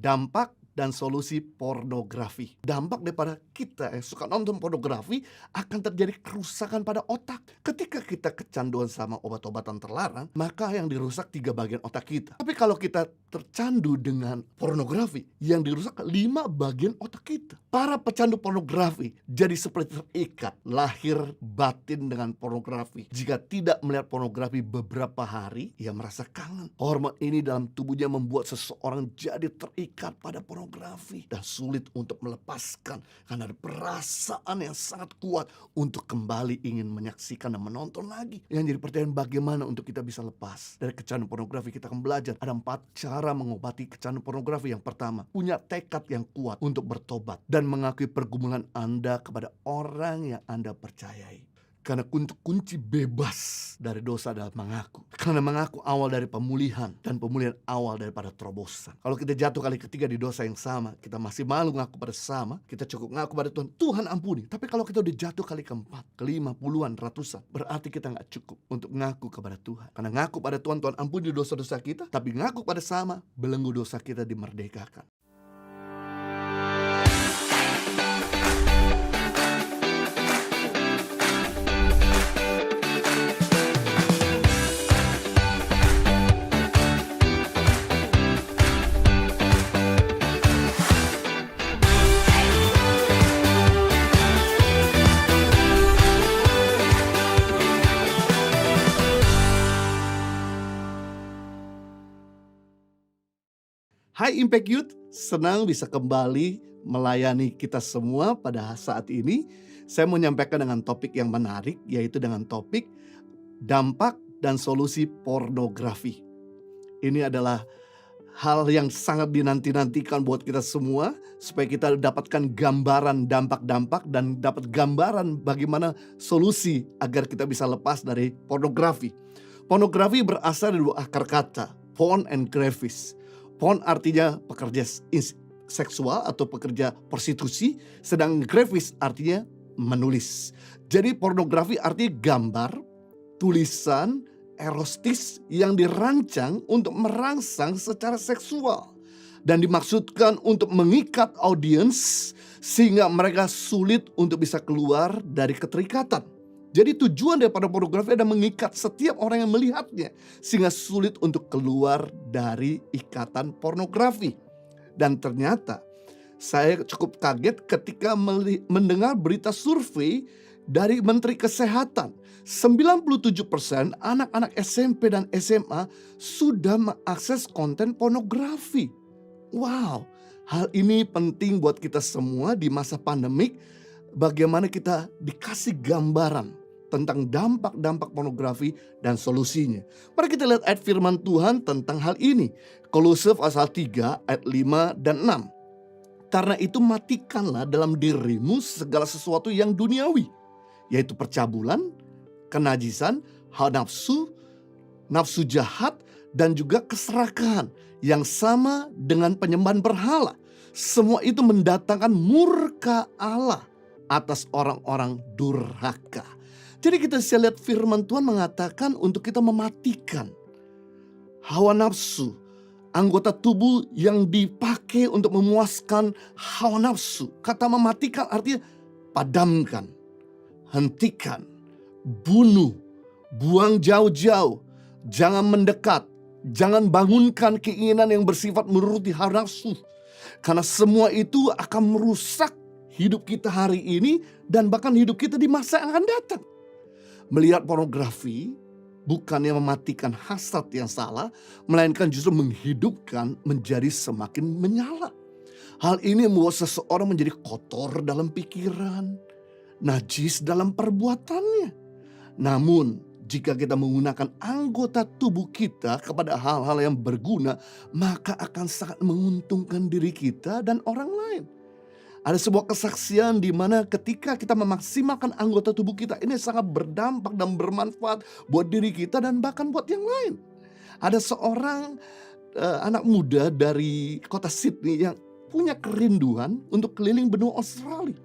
dampak dan solusi pornografi. Dampak daripada kita yang suka nonton pornografi akan terjadi kerusakan pada otak. Ketika kita kecanduan sama obat-obatan terlarang, maka yang dirusak 3 bagian otak kita. Tapi kalau kita tercandu dengan pornografi, yang dirusak 5 bagian otak kita. Para pecandu pornografi jadi seperti terikat lahir batin dengan pornografi. Jika tidak melihat pornografi beberapa hari, ia merasa kangen. Hormon ini dalam tubuhnya membuat seseorang jadi terikat pada pornografi dan sulit untuk melepaskan karena ada perasaan yang sangat kuat untuk kembali ingin menyaksikan dan menonton lagi. Yang jadi pertanyaan, bagaimana untuk kita bisa lepas dari kecanduan pornografi? Kita akan belajar ada 4 cara mengobati kecanduan pornografi. Yang pertama, punya tekad yang kuat untuk bertobat dan mengakui pergumulan Anda kepada orang yang Anda percayai. Karena kunci bebas dari dosa adalah mengaku. Karena mengaku awal dari pemulihan, dan pemulihan awal daripada terobosan. Kalau kita jatuh kali ketiga di dosa yang sama, kita masih malu ngaku pada sama, kita cukup ngaku pada Tuhan, Tuhan ampuni. Tapi kalau kita udah jatuh kali keempat, kelima, puluhan, ratusan, berarti kita gak cukup untuk ngaku kepada Tuhan. Karena ngaku pada Tuhan, Tuhan ampuni dosa-dosa kita, tapi ngaku pada sama, belenggu dosa kita dimerdekakan. Hai Impact Youth, senang bisa kembali melayani kita semua pada saat ini. Saya mau menyampaikan dengan topik yang menarik, yaitu dengan topik dampak dan solusi pornografi. Ini adalah hal yang sangat dinanti-nantikan buat kita semua, supaya kita dapatkan gambaran dampak-dampak dan dapat gambaran bagaimana solusi agar kita bisa lepas dari pornografi. Pornografi berasal dari 2 akar kata, porn and graphis. Porn artinya pekerja seksual atau pekerja prostitusi, sedang grafis artinya menulis. Jadi pornografi artinya gambar, tulisan, erotis yang dirancang untuk merangsang secara seksual. Dan dimaksudkan untuk mengikat audiens sehingga mereka sulit untuk bisa keluar dari keterikatan. Jadi tujuan daripada pornografi adalah mengikat setiap orang yang melihatnya sehingga sulit untuk keluar dari ikatan pornografi. Dan ternyata saya cukup kaget ketika mendengar berita survei dari Menteri Kesehatan. 97% anak-anak SMP dan SMA sudah mengakses konten pornografi. Wow, hal ini penting buat kita semua di masa pandemik. Bagaimana kita dikasih gambaran tentang dampak-dampak pornografi dan solusinya. Mari kita lihat ayat firman Tuhan tentang hal ini. Kolose pasal 3 ayat 5 dan 6. Karena itu matikanlah dalam dirimu segala sesuatu yang duniawi, yaitu percabulan, kenajisan, hawa nafsu, nafsu jahat, dan juga keserakahan yang sama dengan penyembahan berhala. Semua itu mendatangkan murka Allah atas orang-orang durhaka. Jadi kita bisa lihat firman Tuhan mengatakan untuk kita mematikan hawa nafsu, anggota tubuh yang dipakai untuk memuaskan hawa nafsu. Kata mematikan artinya padamkan, hentikan, bunuh, buang jauh-jauh, jangan mendekat, jangan bangunkan keinginan yang bersifat menuruti hawa nafsu. Karena semua itu akan merusak hidup kita hari ini dan bahkan hidup kita di masa yang akan datang. Melihat pornografi bukannya mematikan hasrat yang salah, melainkan justru menghidupkan menjadi semakin menyala. Hal ini membuat seseorang menjadi kotor dalam pikiran, najis dalam perbuatannya. Namun jika kita menggunakan anggota tubuh kita kepada hal-hal yang berguna, maka akan sangat menguntungkan diri kita dan orang lain. Ada sebuah kesaksian di mana ketika kita memaksimalkan anggota tubuh kita, ini sangat berdampak dan bermanfaat buat diri kita dan bahkan buat yang lain. Ada seorang anak muda dari kota Sydney yang punya kerinduan untuk keliling benua Australia.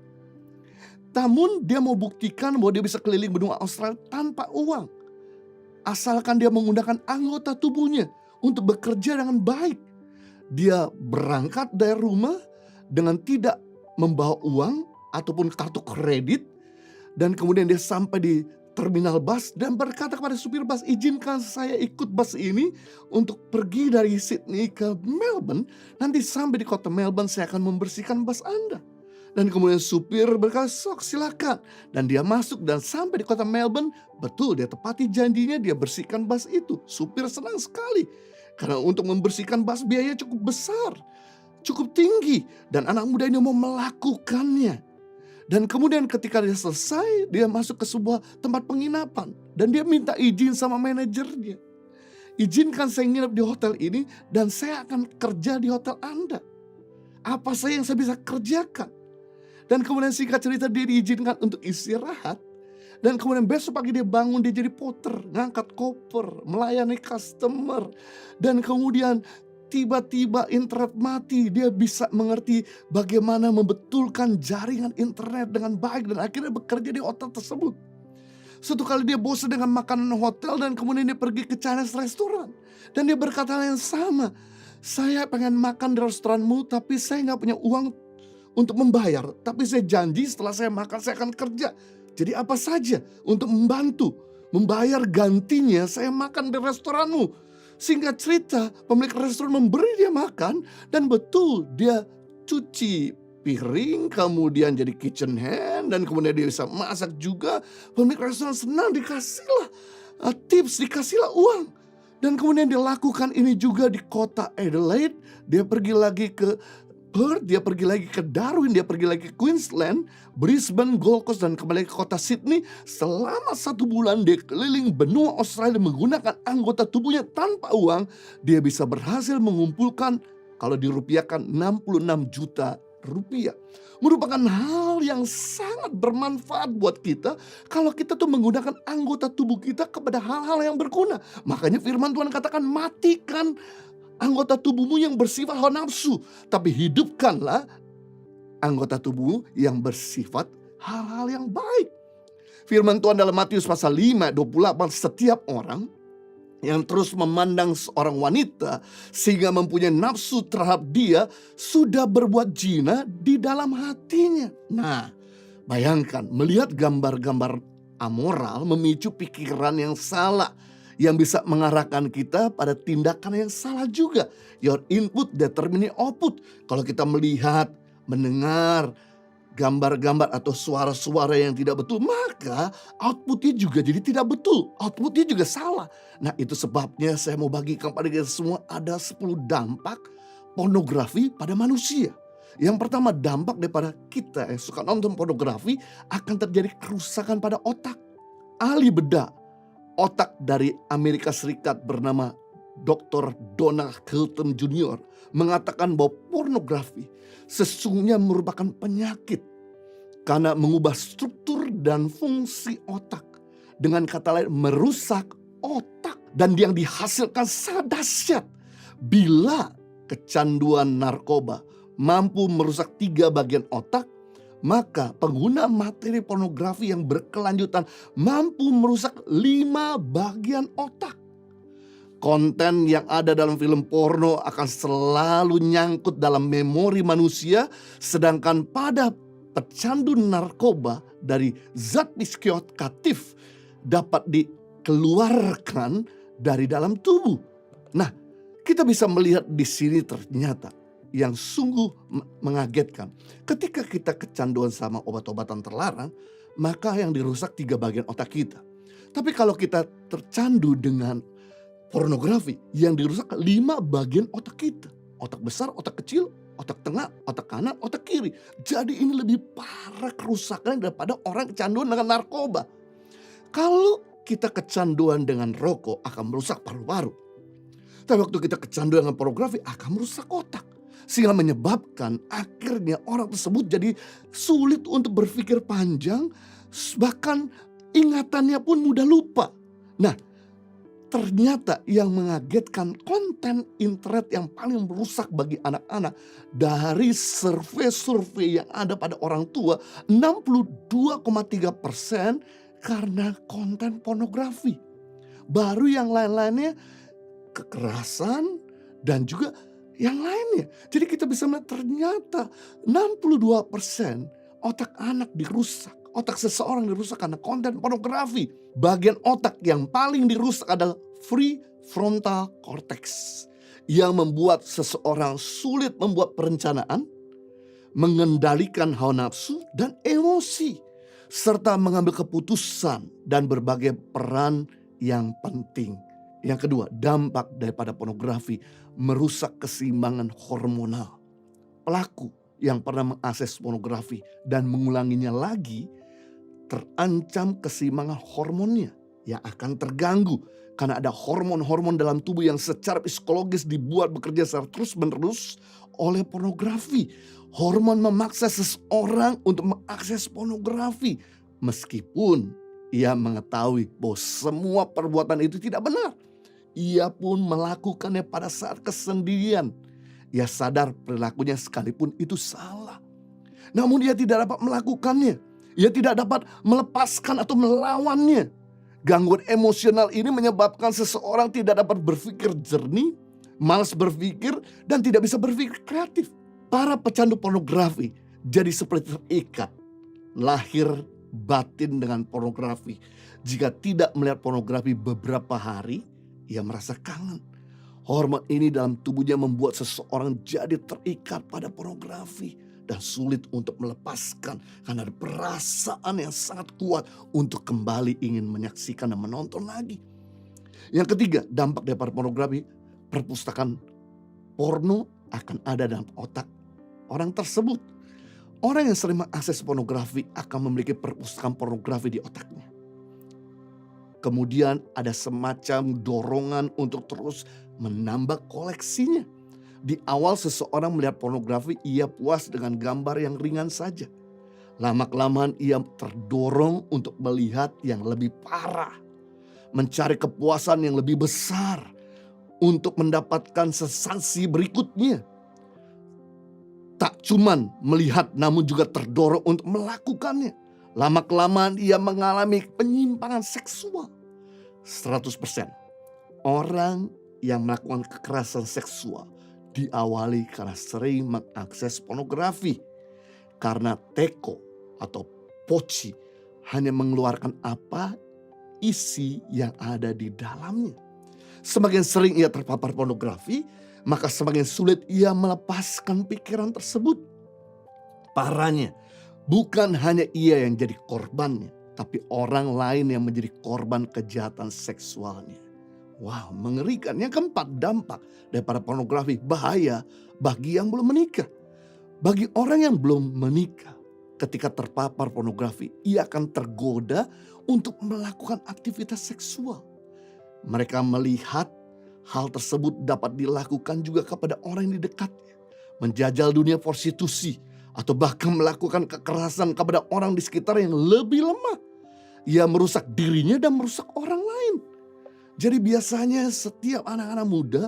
Namun dia mau buktikan bahwa dia bisa keliling benua Australia tanpa uang. Asalkan dia menggunakan anggota tubuhnya untuk bekerja dengan baik. dia berangkat dari rumah dengan tidak membawa uang ataupun kartu kredit, dan kemudian dia sampai di terminal bus dan berkata kepada supir bus, "Izinkan saya ikut bus ini untuk pergi dari Sydney ke Melbourne. Nanti sampai di kota Melbourne saya akan membersihkan bus Anda." Dan kemudian supir berkata, "Sok, silakan." Dan dia masuk dan sampai di kota Melbourne. Betul, dia tepati janjinya, dia bersihkan bus itu. Supir senang sekali karena untuk membersihkan bus biaya cukup besar, cukup tinggi, dan anak muda ini mau melakukannya. Dan kemudian ketika dia selesai, dia masuk ke sebuah tempat penginapan. Dan dia minta izin sama manajernya. "Izinkan saya nginep di hotel ini dan saya akan kerja di hotel Anda. Apa saja yang saya bisa kerjakan?" Dan kemudian singkat cerita dia diizinkan untuk istirahat. Dan kemudian besok pagi dia bangun, dia jadi porter, ngangkat koper, melayani customer. Dan kemudian tiba-tiba internet mati, dia bisa mengerti bagaimana membetulkan jaringan internet dengan baik dan akhirnya bekerja di hotel tersebut. Suatu kali dia bosan dengan makanan hotel dan kemudian dia pergi ke Chinese restaurant. Dan dia berkata hal yang sama, "Saya pengen makan di restoranmu tapi saya gak punya uang untuk membayar. Tapi saya janji setelah saya makan saya akan kerja. Jadi apa saja untuk membantu membayar gantinya saya makan di restoranmu." Singkat cerita, pemilik restoran memberi dia makan dan betul dia cuci piring, kemudian jadi kitchen hand, dan kemudian dia bisa masak juga. Pemilik restoran senang, dikasihlah tips, dikasihlah uang. Dan kemudian dia lakukan ini juga di kota Adelaide. Dia pergi lagi ke Perth, dia pergi lagi ke Darwin, dia pergi lagi ke Queensland, Brisbane, Gold Coast, dan kembali ke kota Sydney. Selama 1 bulan dia keliling benua Australia menggunakan anggota tubuhnya tanpa uang. Dia bisa berhasil mengumpulkan, kalau dirupiahkan, 66 juta rupiah. Merupakan hal yang sangat bermanfaat buat kita kalau kita tuh menggunakan anggota tubuh kita kepada hal-hal yang berguna. Makanya firman Tuhan katakan, matikan anggota tubuhmu yang bersifat hawa nafsu, tapi hidupkanlah anggota tubuh yang bersifat hal-hal yang baik. Firman Tuhan dalam Matius pasal 5, 28, setiap orang yang terus memandang seorang wanita sehingga mempunyai nafsu terhadap dia sudah berbuat zina di dalam hatinya. Nah, bayangkan melihat gambar-gambar amoral memicu pikiran yang salah, yang bisa mengarahkan kita pada tindakan yang salah juga. Your input determine output. Kalau kita melihat, mendengar gambar-gambar atau suara-suara yang tidak betul, maka outputnya juga jadi tidak betul. Outputnya juga salah. Nah, itu sebabnya saya mau bagikan pada kita semua ada 10 dampak pornografi pada manusia. Yang pertama, dampak daripada kita yang suka nonton pornografi akan terjadi kerusakan pada otak. Ahli bedah otak dari Amerika Serikat bernama Dr. Donald Hilton Jr. mengatakan bahwa pornografi sesungguhnya merupakan penyakit karena mengubah struktur dan fungsi otak. Dengan kata lain, merusak otak. Dan yang dihasilkan sangat dahsyat. Bila kecanduan narkoba mampu merusak 3 bagian otak, maka pengguna materi pornografi yang berkelanjutan mampu merusak 5 bagian otak. Konten yang ada dalam film porno akan selalu nyangkut dalam memori manusia, sedangkan pada pecandu narkoba dari zat psikoaktif dapat dikeluarkan dari dalam tubuh. Nah, kita bisa melihat di sini ternyata yang sungguh mengagetkan. Ketika kita kecanduan sama obat-obatan terlarang, maka yang dirusak 3 bagian otak kita. Tapi kalau kita tercandu dengan pornografi, yang dirusak 5 bagian otak kita. Otak besar, otak kecil, otak tengah, otak kanan, otak kiri. Jadi ini lebih parah kerusakan daripada orang kecanduan dengan narkoba. Kalau kita kecanduan dengan rokok akan merusak paru-paru. Tapi waktu kita kecanduan dengan pornografi akan merusak otak. Sehingga menyebabkan akhirnya orang tersebut jadi sulit untuk berpikir panjang, bahkan ingatannya pun mudah lupa. Nah, ternyata yang mengagetkan, konten internet yang paling merusak bagi anak-anak dari survei-survei yang ada pada orang tua, 62,3% karena konten pornografi. Baru yang lain-lainnya kekerasan dan juga yang lainnya. Jadi kita bisa melihat ternyata 62% otak anak dirusak. Otak seseorang dirusak karena konten pornografi. Bagian otak yang paling dirusak adalah prefrontal cortex, yang membuat seseorang sulit membuat perencanaan, mengendalikan hawa nafsu dan emosi, serta mengambil keputusan dan berbagai peran yang penting. Yang kedua, dampak daripada pornografi merusak keseimbangan hormonal. Pelaku yang pernah mengakses pornografi dan mengulanginya lagi terancam keseimbangan hormonnya yang akan terganggu karena ada hormon-hormon dalam tubuh yang secara psikologis dibuat bekerja secara terus-menerus oleh pornografi. Hormon memaksa seseorang untuk mengakses pornografi meskipun ia mengetahui bahwa semua perbuatan itu tidak benar. Ia pun melakukannya pada saat kesendirian. Ia sadar perilakunya sekalipun itu salah. Namun ia tidak dapat melakukannya. Ia tidak dapat melepaskan atau melawannya. Gangguan emosional ini menyebabkan seseorang tidak dapat berpikir jernih, malas berpikir, dan tidak bisa berpikir kreatif. Para pecandu pornografi jadi seperti terikat lahir batin dengan pornografi. Jika tidak melihat pornografi beberapa hari, ia merasa kangen. Hormon ini dalam tubuhnya membuat seseorang jadi terikat pada pornografi dan sulit untuk melepaskan karena ada perasaan yang sangat kuat untuk kembali ingin menyaksikan dan menonton lagi. Yang ketiga, dampak daripada pornografi, perpustakaan porno akan ada dalam otak orang tersebut. Orang yang sering mengakses pornografi akan memiliki perpustakaan pornografi di otaknya. Kemudian ada semacam dorongan untuk terus menambah koleksinya. Di awal seseorang melihat pornografi, ia puas dengan gambar yang ringan saja. Lama-kelamaan ia terdorong untuk melihat yang lebih parah. Mencari kepuasan yang lebih besar untuk mendapatkan sensasi berikutnya. Tak cuman melihat namun juga terdorong untuk melakukannya. Lama-kelamaan ia mengalami penyimpangan seksual. 100% orang yang melakukan kekerasan seksual diawali karena sering mengakses pornografi. Karena teko atau poci hanya mengeluarkan apa isi yang ada di dalamnya. Semakin sering ia terpapar pornografi, maka semakin sulit ia melepaskan pikiran tersebut. Parahnya, bukan hanya ia yang jadi korbannya, tapi orang lain yang menjadi korban kejahatan seksualnya. Wow, mengerikan. Yang keempat, dampak daripada pornografi, bahaya bagi yang belum menikah. Bagi orang yang belum menikah, ketika terpapar pornografi, ia akan tergoda untuk melakukan aktivitas seksual. Mereka melihat hal tersebut dapat dilakukan juga kepada orang yang di dekatnya. Menjajal dunia prostitusi atau bahkan melakukan kekerasan kepada orang di sekitar yang lebih lemah. Ia merusak dirinya dan merusak orang lain. Jadi biasanya setiap anak-anak muda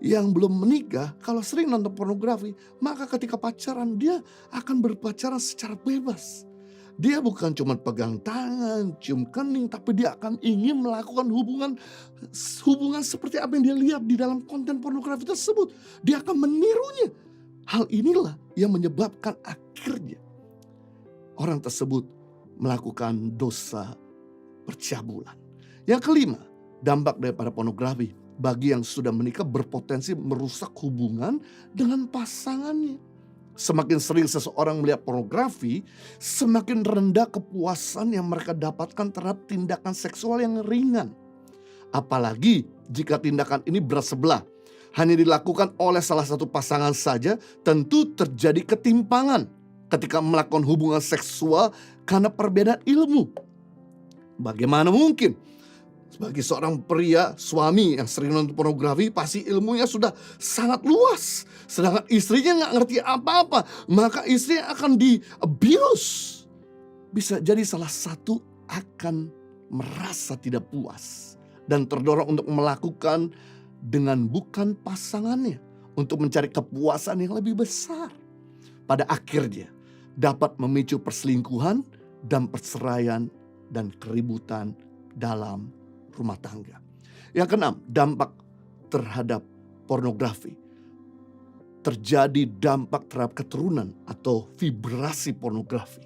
yang belum menikah, kalau sering nonton pornografi, maka ketika pacaran dia akan berpacaran secara bebas. Dia bukan cuma pegang tangan, cium kening, tapi dia akan ingin melakukan hubungan seperti apa yang dia lihat di dalam konten pornografi tersebut. Dia akan menirunya. Hal inilah yang menyebabkan akhirnya orang tersebut melakukan dosa percabulan. Yang kelima, dampak daripada pornografi bagi yang sudah menikah berpotensi merusak hubungan dengan pasangannya. Semakin sering seseorang melihat pornografi, semakin rendah kepuasan yang mereka dapatkan terhadap tindakan seksual yang ringan. Apalagi jika tindakan ini berat sebelah, hanya dilakukan oleh salah satu pasangan saja, tentu terjadi ketimpangan ketika melakukan hubungan seksual karena perbedaan ilmu. Bagaimana mungkin? Sebagai seorang pria, suami yang sering nonton pornografi pasti ilmunya sudah sangat luas. Sedangkan istrinya gak ngerti apa-apa, maka istrinya akan di-abuse. Bisa jadi salah satu akan merasa tidak puas dan terdorong untuk melakukan dengan bukan pasangannya, untuk mencari kepuasan yang lebih besar. Pada akhirnya dapat memicu perselingkuhan dan perceraian dan keributan dalam rumah tangga. Yang keenam, dampak terhadap pornografi. terjadi dampak terhadap keturunan atau vibrasi pornografi.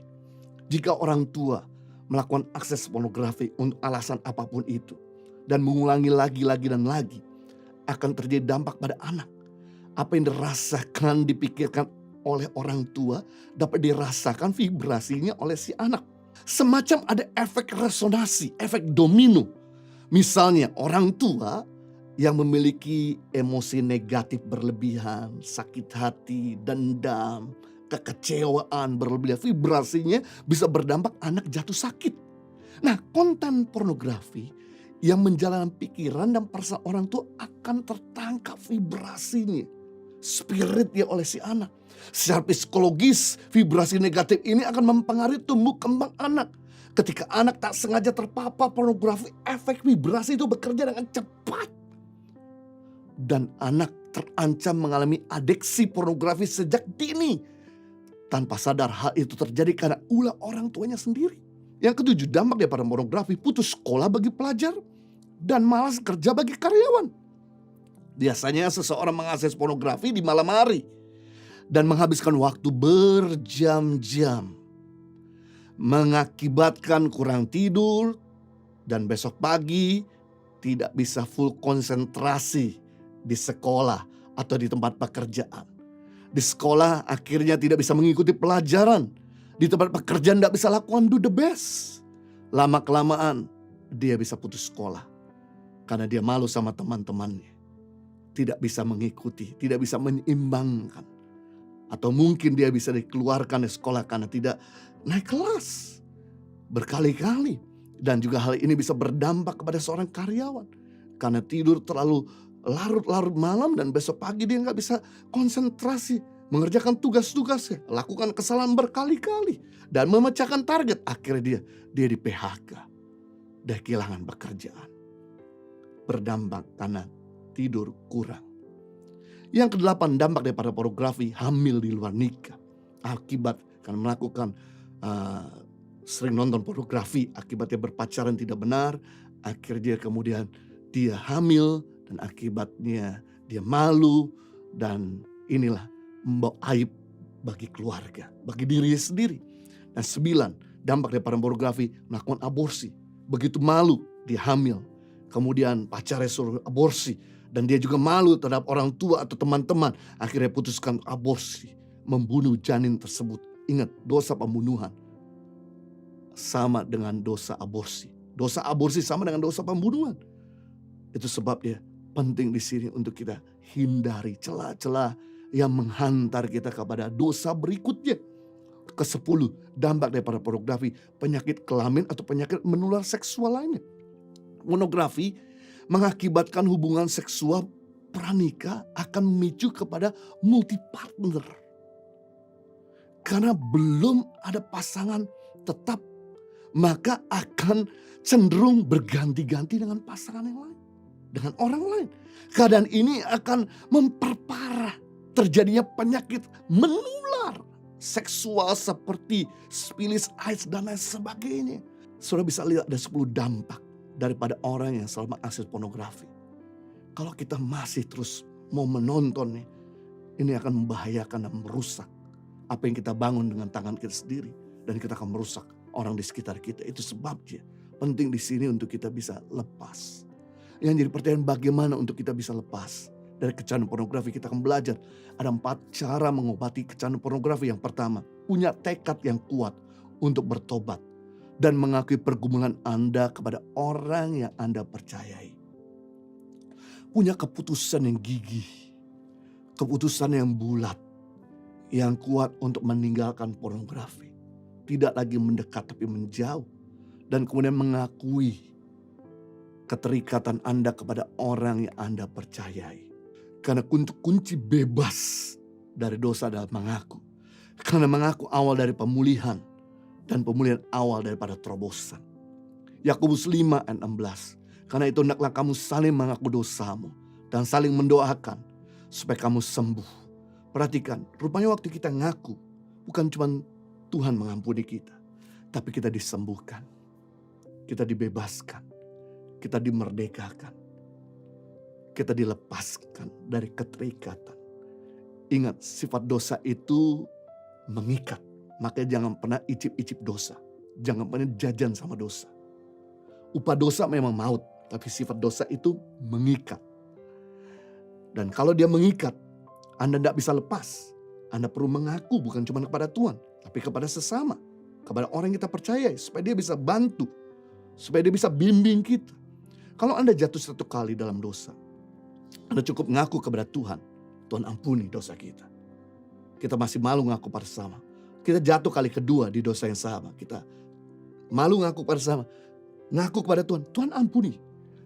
Jika orang tua melakukan akses pornografi untuk alasan apapun itu dan mengulangi lagi dan lagi, akan terjadi dampak pada anak. Apa yang dirasakan, dipikirkan oleh orang tua dapat dirasakan vibrasinya oleh si anak. Semacam ada efek resonansi, efek domino. Misalnya orang tua yang memiliki emosi negatif berlebihan, sakit hati, dendam, kekecewaan berlebihan, vibrasinya bisa berdampak anak jatuh sakit. Nah, konten pornografi yang menjalankan pikiran dan perasaan orang tua akan tertangkap vibrasinya, spiritnya oleh si anak. Secara psikologis, vibrasi negatif ini akan mempengaruhi tumbuh kembang anak. Ketika anak tak sengaja terpapar pornografi, efek vibrasi itu bekerja dengan cepat. Dan anak terancam mengalami adiksi pornografi sejak dini. Tanpa sadar hal itu terjadi karena ulah orang tuanya sendiri. Yang ketujuh, dampak daripada pornografi, putus sekolah bagi pelajar dan malas kerja bagi karyawan. Biasanya seseorang mengakses pornografi di malam hari dan menghabiskan waktu berjam-jam, mengakibatkan kurang tidur dan besok pagi tidak bisa full konsentrasi di sekolah atau di tempat pekerjaan. Di sekolah akhirnya tidak bisa mengikuti pelajaran. Di tempat pekerjaan tidak bisa lakukan do the best. Lama-kelamaan dia bisa putus sekolah karena dia malu sama teman-temannya. Tidak bisa mengikuti, tidak bisa menyeimbangkan. Atau mungkin dia bisa dikeluarkan dari sekolah karena tidak naik kelas berkali-kali. Dan juga hal ini bisa berdampak kepada seorang karyawan. Karena tidur terlalu larut-larut malam dan besok pagi dia nggak bisa konsentrasi mengerjakan tugas-tugasnya, lakukan kesalahan berkali-kali dan memecahkan target. Akhirnya dia di PHK, dia kehilangan pekerjaan. Berdampak karena tidur kurang. Yang kedelapan, dampak daripada pornografi, hamil di luar nikah. Akibat karena melakukan sering nonton pornografi, akibatnya berpacaran tidak benar, akhirnya kemudian dia hamil dan akibatnya dia malu, dan inilah membawa aib bagi keluarga, bagi dirinya sendiri. Dan 9, dampak daripada pornografi, melakukan aborsi. Begitu malu dia hamil, kemudian pacarnya suruh aborsi, dan dia juga malu terhadap orang tua atau teman-teman, akhirnya putuskan aborsi, membunuh janin tersebut. Ingat, dosa pembunuhan sama dengan dosa aborsi. Dosa aborsi sama dengan dosa pembunuhan. Itu sebabnya penting di sini untuk kita hindari celah-celah yang menghantar kita kepada dosa berikutnya. Ke-10, dampak daripada pornografi, penyakit kelamin atau penyakit menular seksual lainnya. Pornografi mengakibatkan hubungan seksual pranikah akan memicu kepada multi partner. Karena belum ada pasangan tetap, maka akan cenderung berganti-ganti dengan pasangan yang lain, dengan orang lain. Keadaan ini akan memperparah terjadinya penyakit menular seksual seperti sifilis, AIDS dan lain sebagainya. Saudara bisa lihat ada 10 dampak daripada orang yang selalu mengakses pornografi. Kalau kita masih terus mau menonton, ini akan membahayakan dan merusak apa yang kita bangun dengan tangan kita sendiri, dan kita akan merusak orang di sekitar kita. Itu sebabnya penting di sini untuk kita bisa lepas. Yang jadi pertanyaan, bagaimana untuk kita bisa lepas dari kecanduan pornografi? Kita akan belajar ada 4 cara mengobati kecanduan pornografi. Yang pertama, punya tekad yang kuat untuk bertobat dan mengakui pergumulan Anda kepada orang yang Anda percayai. Punya keputusan yang gigih, keputusan yang bulat, yang kuat untuk meninggalkan pornografi. Tidak lagi mendekat tapi menjauh. Dan kemudian mengakui keterikatan Anda kepada orang yang Anda percayai. Karena kunci bebas dari dosa adalah mengaku. Karena mengaku awal dari pemulihan, dan pemulihan awal daripada terobosan. Yakobus 5 ayat 16. Karena itu hendaklah kamu saling mengaku dosamu dan saling mendoakan supaya kamu sembuh. Perhatikan, rupanya waktu kita ngaku, bukan cuma Tuhan mengampuni kita, tapi kita disembuhkan, kita dibebaskan, kita dimerdekakan, kita dilepaskan dari keterikatan Ingat, sifat dosa itu mengikat. Makanya jangan pernah icip-icip dosa. Jangan pernah jajan sama dosa. Upah dosa memang maut, tapi sifat dosa itu mengikat. Dan kalau dia mengikat, Anda tidak bisa lepas. Anda perlu mengaku bukan cuma kepada Tuhan, tapi kepada sesama. Kepada orang yang kita percaya, supaya dia bisa bantu. Supaya dia bisa bimbing kita. Kalau Anda jatuh satu kali dalam dosa, Anda cukup ngaku kepada Tuhan. Tuhan ampuni dosa kita. Kita masih malu ngaku pada sesama. Kita jatuh kali kedua di dosa yang sama. Kita malu ngaku pada sesama. Ngaku kepada Tuhan, Tuhan ampuni.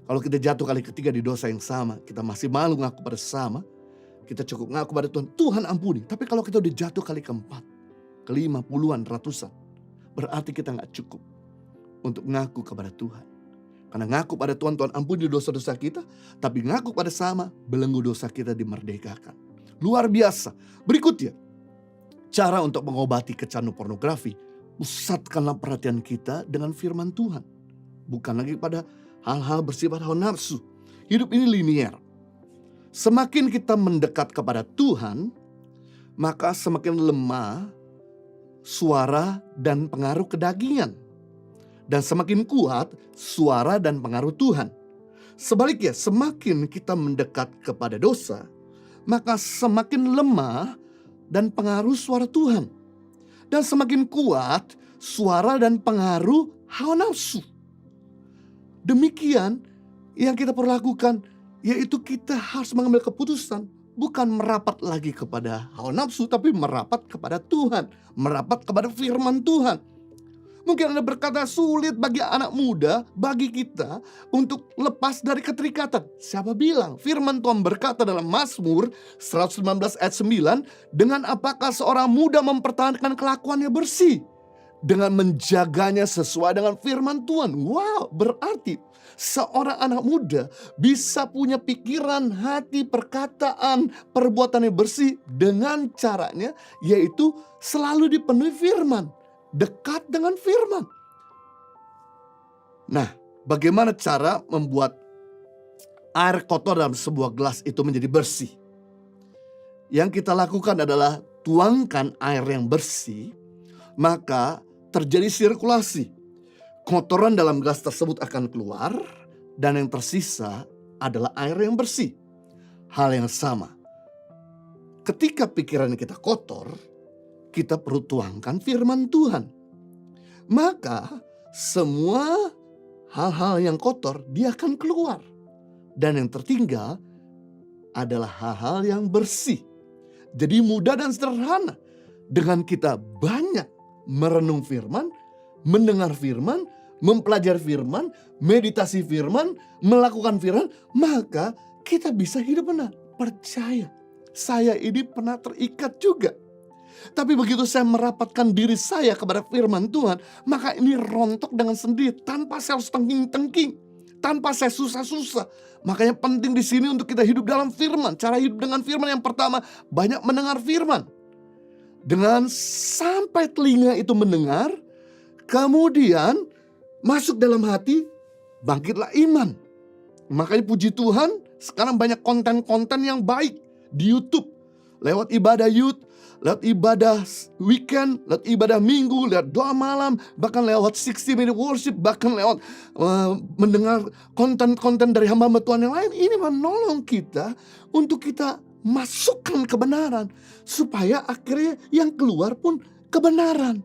Kalau kita jatuh kali ketiga di dosa yang sama, kita masih malu ngaku pada sesama. Kita cukup ngaku pada Tuhan, Tuhan ampuni. Tapi kalau kita udah jatuh kali keempat, kelima, puluhan, ratusan, berarti kita gak cukup untuk ngaku kepada Tuhan. Karena ngaku pada Tuhan, Tuhan ampuni dosa-dosa kita. Tapi ngaku pada sama, belenggu dosa kita dimerdekakan. Luar biasa. Berikutnya, cara untuk mengobati kecanduan pornografi. Pusatkanlah perhatian kita dengan firman Tuhan. Bukan lagi pada hal-hal bersifat hawa nafsu. Hidup ini linier. Semakin kita mendekat kepada Tuhan, maka semakin lemah suara dan pengaruh kedagingan. Dan semakin kuat suara dan pengaruh Tuhan. Sebaliknya, semakin kita mendekat kepada dosa, maka semakin lemah dan pengaruh suara Tuhan. Dan semakin kuat suara dan pengaruh hawa nafsu. Demikian yang kita perlu lakukan, yaitu kita harus mengambil keputusan. Bukan merapat lagi kepada hawa nafsu, tapi merapat kepada Tuhan. Merapat kepada firman Tuhan. Mungkin Anda berkata sulit bagi anak muda, bagi kita untuk lepas dari keterikatan. Siapa bilang? Firman Tuhan berkata dalam Mazmur 119 ayat 9, dengan apakah seorang muda mempertahankan kelakuannya bersih? Dengan menjaganya sesuai dengan firman Tuhan. Wow, berarti seorang anak muda bisa punya pikiran, hati, perkataan, perbuatannya bersih dengan caranya, yaitu selalu dipenuhi firman. Dekat dengan firman. Nah, bagaimana cara membuat air kotor dalam sebuah gelas itu menjadi bersih? Yang kita lakukan adalah tuangkan air yang bersih, maka terjadi sirkulasi. Kotoran dalam gelas tersebut akan keluar, dan yang tersisa adalah air yang bersih. Hal yang sama. Ketika pikiran kita kotor, kita perlu tuangkan firman Tuhan. Maka semua hal-hal yang kotor dia akan keluar. Dan yang tertinggal adalah hal-hal yang bersih. Jadi mudah dan sederhana. Dengan kita banyak merenung firman, mendengar firman, mempelajari firman, meditasi firman, melakukan firman, maka kita bisa hidup benar. Percaya, saya ini pernah terikat juga. Tapi begitu saya merapatkan diri saya kepada firman Tuhan, maka ini rontok dengan sendiri tanpa saya harus tengking-tengking, tanpa saya susah-susah. Makanya penting di sini untuk kita hidup dalam firman. Cara hidup dengan firman yang pertama, banyak mendengar firman. Dengan sampai telinga itu mendengar, kemudian masuk dalam hati, bangkitlah iman. Makanya puji Tuhan, sekarang banyak konten-konten yang baik di YouTube. Lewat ibadah youth, lewat ibadah weekend, lewat ibadah minggu, lewat doa malam, bahkan lewat 60-minute worship, bahkan lewat mendengar konten-konten dari hamba-hamba Tuhan yang lain. Ini menolong kita untuk kita masukkan kebenaran, supaya akhirnya yang keluar pun kebenaran.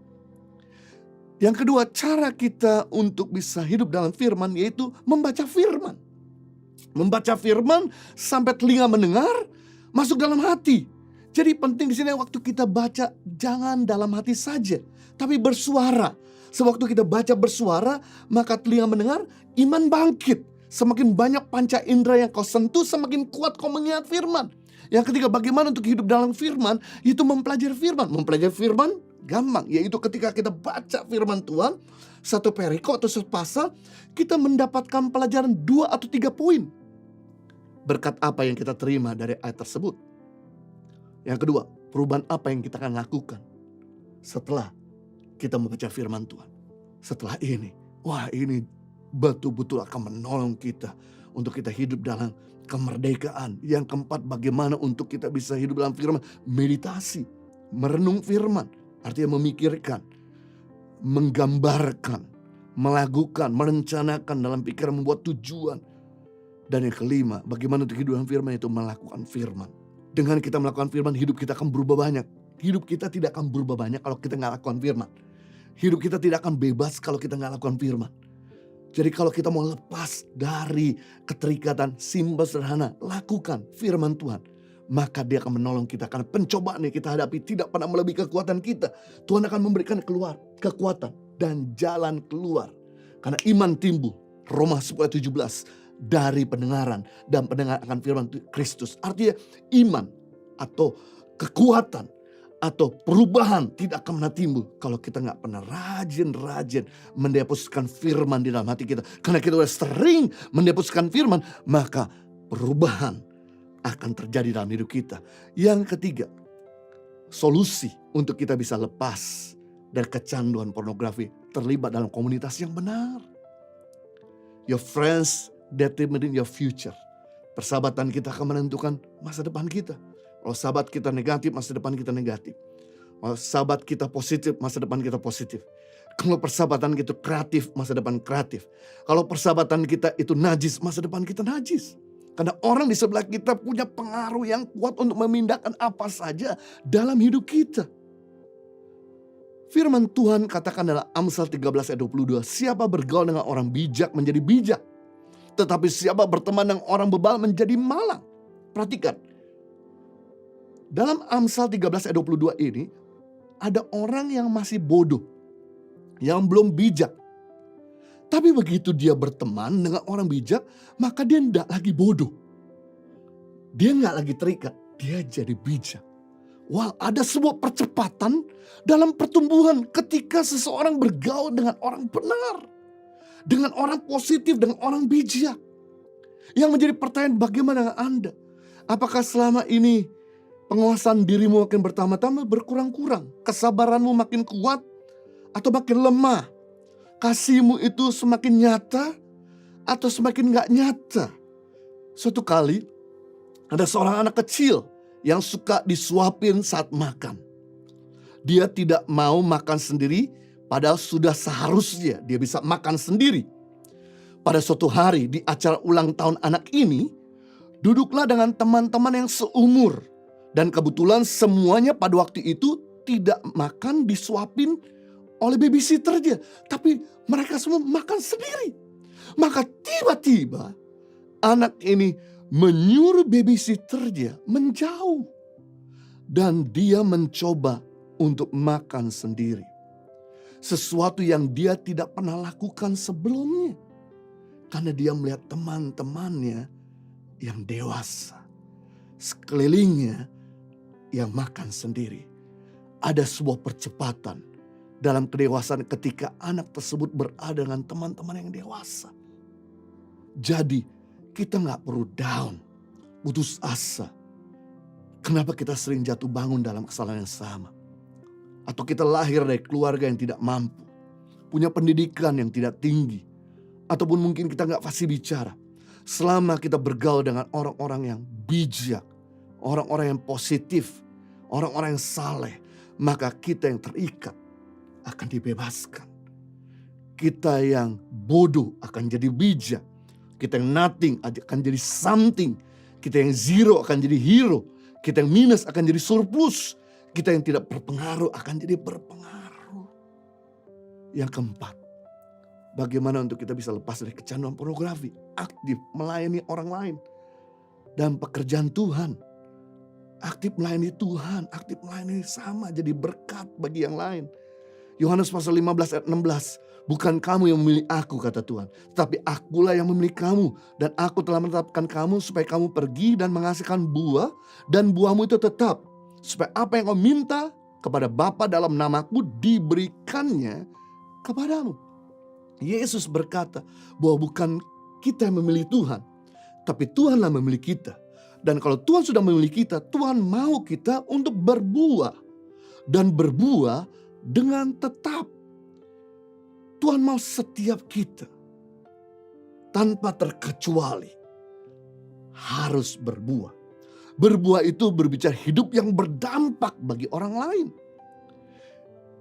Yang kedua, cara kita untuk bisa hidup dalam firman, yaitu membaca firman. Membaca firman sampai telinga mendengar, masuk dalam hati. Jadi penting di sini waktu kita baca jangan dalam hati saja, tapi bersuara. Sewaktu kita baca bersuara, maka telinga mendengar, iman bangkit. Semakin banyak panca indera yang kau sentuh, semakin kuat kau mengingat firman. Yang ketiga, bagaimana untuk hidup dalam firman? Itu mempelajari firman. Mempelajari firman gampang, yaitu ketika kita baca firman Tuhan, satu perikop atau satu pasal, kita mendapatkan pelajaran 2 atau 3 poin. Berkat apa yang kita terima dari ayat tersebut. Yang kedua, perubahan apa yang kita akan lakukan setelah kita membaca firman Tuhan. Setelah ini, wah ini betul-betul akan menolong kita untuk kita hidup dalam kemerdekaan. Yang keempat, bagaimana untuk kita bisa hidup dalam firman. Meditasi, merenung firman. Artinya memikirkan, menggambarkan, melakukan, merencanakan dalam pikiran, membuat tujuan. Dan yang kelima, bagaimana untuk hidup dalam firman itu melakukan firman. Dengan kita melakukan firman, hidup kita akan berubah banyak. Hidup kita tidak akan berubah banyak kalau kita nggak lakukan firman. Hidup kita tidak akan bebas kalau kita nggak lakukan firman. Jadi kalau kita mau lepas dari keterikatan, simpel sederhana, lakukan firman Tuhan. Maka dia akan menolong kita. Karena pencobaan yang kita hadapi tidak pernah melebihi kekuatan kita. Tuhan akan memberikan keluar kekuatan dan jalan keluar. Karena iman timbul, Roma 10:17, dari pendengaran. Dan pendengar akan firman Kristus. Artinya iman atau kekuatan atau perubahan tidak akan pernah timbul kalau kita nggak pernah rajin-rajin mendepositkan firman di dalam hati kita. Karena kita sudah sering mendepositkan firman, maka perubahan akan terjadi dalam hidup kita. Yang ketiga, solusi untuk kita bisa lepas dari kecanduan pornografi, terlibat dalam komunitas yang benar. Your friends determine your future. Persahabatan kita akan menentukan masa depan kita. Kalau sahabat kita negatif, masa depan kita negatif. Kalau sahabat kita positif, masa depan kita positif. Kalau persahabatan kita kreatif, masa depan kreatif. Kalau persahabatan kita itu najis, masa depan kita najis. Karena orang di sebelah kita punya pengaruh yang kuat untuk memindahkan apa saja dalam hidup kita. Firman Tuhan katakan dalam Amsal 13:22, siapa bergaul dengan orang bijak menjadi bijak. Tetapi siapa berteman dengan orang bebal menjadi malang. Perhatikan. Dalam Amsal 13:22 ini, ada orang yang masih bodoh, yang belum bijak. Tapi begitu dia berteman dengan orang bijak, maka dia tidak lagi bodoh. Dia nggak lagi terikat, dia jadi bijak. Wah, ada sebuah percepatan dalam pertumbuhan ketika seseorang bergaul dengan orang benar. Dengan orang positif, dengan orang bijak. Yang menjadi pertanyaan, bagaimana dengan Anda? Apakah selama ini penguasaan dirimu makin bertambah-tambah, berkurang-kurang? Kesabaranmu makin kuat atau makin lemah? Kasihmu itu semakin nyata atau semakin gak nyata? Suatu kali ada seorang anak kecil yang suka disuapin saat makan. Dia tidak mau makan sendiri, padahal sudah seharusnya dia bisa makan sendiri. Pada suatu hari di acara ulang tahun anak ini, duduklah dengan teman-teman yang seumur. Dan kebetulan semuanya pada waktu itu tidak makan disuapin oleh babysitternya. Tapi mereka semua makan sendiri. Maka tiba-tiba anak ini menyuruh babysitternya menjauh. Dan dia mencoba untuk makan sendiri. Sesuatu yang dia tidak pernah lakukan sebelumnya. Karena dia melihat teman-temannya yang dewasa. Sekelilingnya yang makan sendiri. Ada sebuah percepatan dalam kedewasaan ketika anak tersebut berada dengan teman-teman yang dewasa. Jadi kita gak perlu down, putus asa. Kenapa kita sering jatuh bangun dalam kesalahan yang sama? Atau kita lahir dari keluarga yang tidak mampu, punya pendidikan yang tidak tinggi, ataupun mungkin kita gak fasih bicara. Selama kita bergaul dengan orang-orang yang bijak, orang-orang yang positif, orang-orang yang saleh, maka kita yang terikat akan dibebaskan. Kita yang bodoh akan jadi bijak. Kita yang nothing akan jadi something. Kita yang zero akan jadi hero. Kita yang minus akan jadi surplus. Kita yang tidak berpengaruh akan jadi berpengaruh. Yang keempat, bagaimana untuk kita bisa lepas dari kecanduan pornografi, aktif melayani orang lain dan pekerjaan Tuhan. Aktif melayani Tuhan, aktif melayani sama jadi berkat bagi yang lain. Yohanes pasal 15 ayat 16. Bukan kamu yang memilih aku, kata Tuhan, tetapi akulah yang memilih kamu. Dan aku telah menetapkan kamu supaya kamu pergi dan menghasilkan buah. Dan buahmu itu tetap. Supaya apa yang kau minta kepada Bapa dalam namaku diberikannya kepadamu. Yesus berkata bahwa bukan kita yang memilih Tuhan, tapi Tuhanlah memilih kita. Dan kalau Tuhan sudah memilih kita, Tuhan mau kita untuk berbuah. Dan berbuah dengan tetap. Tuhan mau setiap kita tanpa terkecuali harus berbuah. Berbuah itu berbicara hidup yang berdampak bagi orang lain.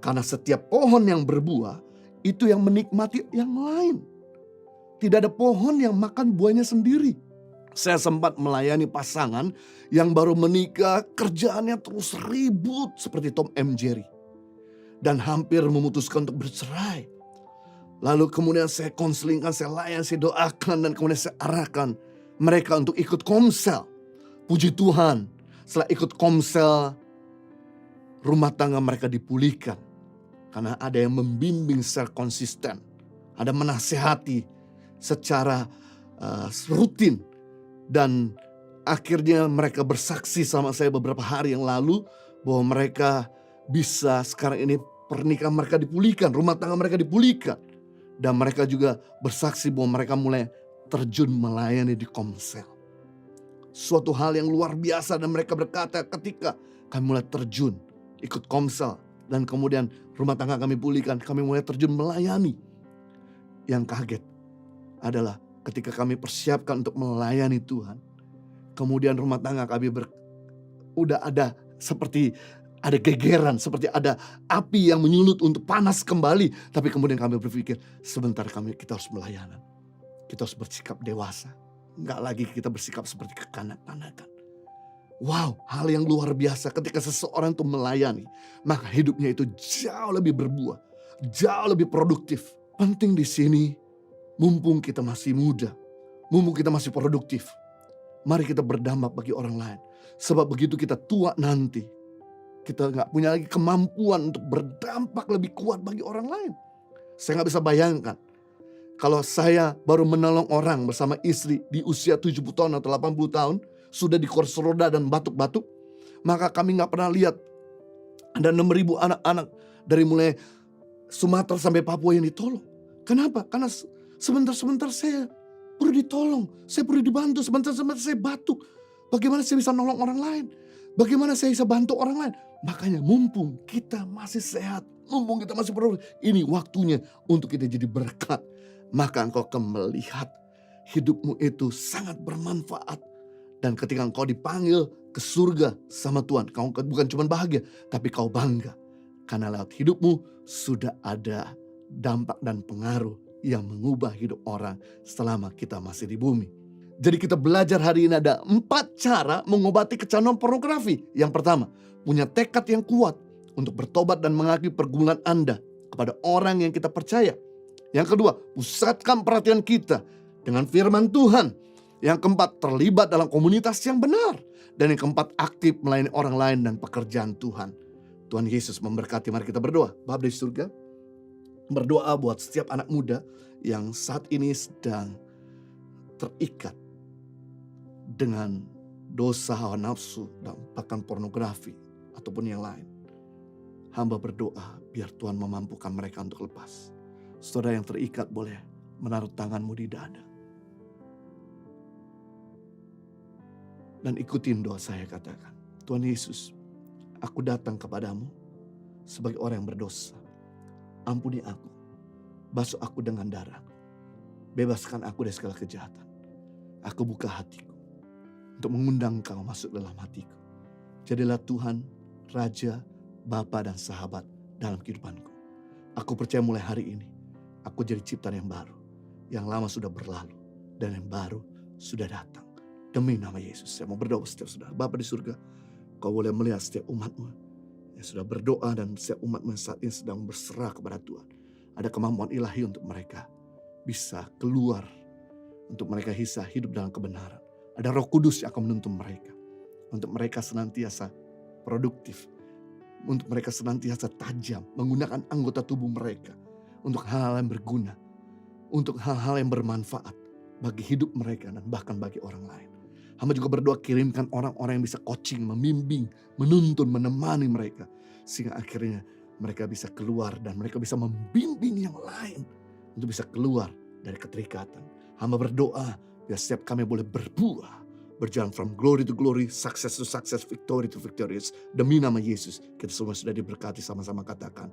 Karena setiap pohon yang berbuah itu yang menikmati yang lain. Tidak ada pohon yang makan buahnya sendiri. Saya sempat melayani pasangan yang baru menikah, kerjaannya terus ribut seperti Tom and Jerry. Dan hampir memutuskan untuk bercerai. Lalu kemudian saya konselingkan, saya layan, saya doakan, dan kemudian saya arahkan mereka untuk ikut komsel. Puji Tuhan, setelah ikut komsel, rumah tangga mereka dipulihkan. Karena ada yang membimbing secara konsisten. Ada menasehati secara rutin. Dan akhirnya mereka bersaksi sama saya beberapa hari yang lalu bahwa mereka bisa sekarang ini pernikahan mereka dipulihkan, rumah tangga mereka dipulihkan. Dan mereka juga bersaksi bahwa mereka mulai terjun melayani di komsel. Suatu hal yang luar biasa, dan mereka berkata ketika kami mulai terjun ikut komsel dan kemudian rumah tangga kami pulihkan, kami mulai terjun melayani. Yang kaget adalah ketika kami persiapkan untuk melayani Tuhan, kemudian rumah tangga kami udah ada seperti ada gegeran, seperti ada api yang menyulut untuk panas kembali. Tapi kemudian kami berpikir, sebentar kita harus melayani. Kita harus bersikap dewasa. Enggak lagi kita bersikap seperti kekanak-kanakan. Wow, hal yang luar biasa ketika seseorang itu melayani, maka hidupnya itu jauh lebih berbuah, jauh lebih produktif. Penting di sini, mumpung kita masih muda, mumpung kita masih produktif, mari kita berdampak bagi orang lain. Sebab begitu kita tua nanti, kita gak punya lagi kemampuan untuk berdampak lebih kuat bagi orang lain. Saya gak bisa bayangkan, kalau saya baru menolong orang bersama istri di usia 70 tahun atau 80 tahun, sudah di kursi roda dan batuk-batuk, maka kami gak pernah lihat ada 6.000 anak-anak dari mulai Sumatera sampai Papua yang ditolong. Kenapa? Karena sebentar-sebentar saya perlu ditolong, saya perlu dibantu, sebentar-sebentar saya batuk. Bagaimana saya bisa nolong orang lain? Bagaimana saya bisa bantu orang lain? Makanya mumpung kita masih sehat, mumpung kita masih produktif, ini waktunya untuk kita jadi berkat. Maka engkau akan melihat hidupmu itu sangat bermanfaat. Dan ketika engkau dipanggil ke surga sama Tuhan, kau bukan cuma bahagia, tapi kau bangga. Karena lewat hidupmu sudah ada dampak dan pengaruh yang mengubah hidup orang selama kita masih di bumi. Jadi kita belajar hari ini ada 4 cara mengobati kecanduan pornografi. Yang pertama, punya tekad yang kuat untuk bertobat dan mengakui pergumulan Anda kepada orang yang kita percaya. Yang kedua, pusatkan perhatian kita dengan firman Tuhan. Yang keempat, terlibat dalam komunitas yang benar. Dan yang keempat, aktif melayani orang lain dan pekerjaan Tuhan. Tuhan Yesus memberkati. Mari kita berdoa. Bapa di surga, berdoa buat setiap anak muda yang saat ini sedang terikat dengan dosa hawa nafsu dan bahkan pornografi ataupun yang lain. Hamba berdoa biar Tuhan memampukan mereka untuk lepas. Saudara yang terikat boleh menaruh tanganmu di dada. Dan ikutin doa saya, katakan, Tuhan Yesus, aku datang kepadamu sebagai orang yang berdosa. Ampuni aku, basuh aku dengan darah. Bebaskan aku dari segala kejahatan. Aku buka hatiku untuk mengundang Kau masuk dalam hatiku. Jadilah Tuhan, Raja, Bapa dan Sahabat dalam kehidupanku. Aku percaya mulai hari ini, aku jadi ciptaan yang baru. Yang lama sudah berlalu dan yang baru sudah datang. Demi nama Yesus, saya mau berdoa setiap saudara. Bapa di surga, Kau boleh melihat setiap umat-Mu yang sudah berdoa dan setiap umat-Mu yang saat ini sedang berserah kepada Tuhan. Ada kemampuan ilahi untuk mereka bisa keluar, untuk mereka bisa hidup dalam kebenaran. Ada Roh Kudus yang akan menuntun mereka, untuk mereka senantiasa produktif, untuk mereka senantiasa tajam, menggunakan anggota tubuh mereka untuk hal-hal yang berguna, untuk hal-hal yang bermanfaat bagi hidup mereka dan bahkan bagi orang lain. Hamba juga berdoa, kirimkan orang-orang yang bisa coaching, membimbing, menuntun, menemani mereka, sehingga akhirnya mereka bisa keluar dan mereka bisa membimbing yang lain untuk bisa keluar dari keterikatan. Hamba berdoa biar setiap kami boleh berbuah, berjalan from glory to glory, success to success, victory to victorious. Demi nama Yesus, kita semua sudah diberkati, sama-sama katakan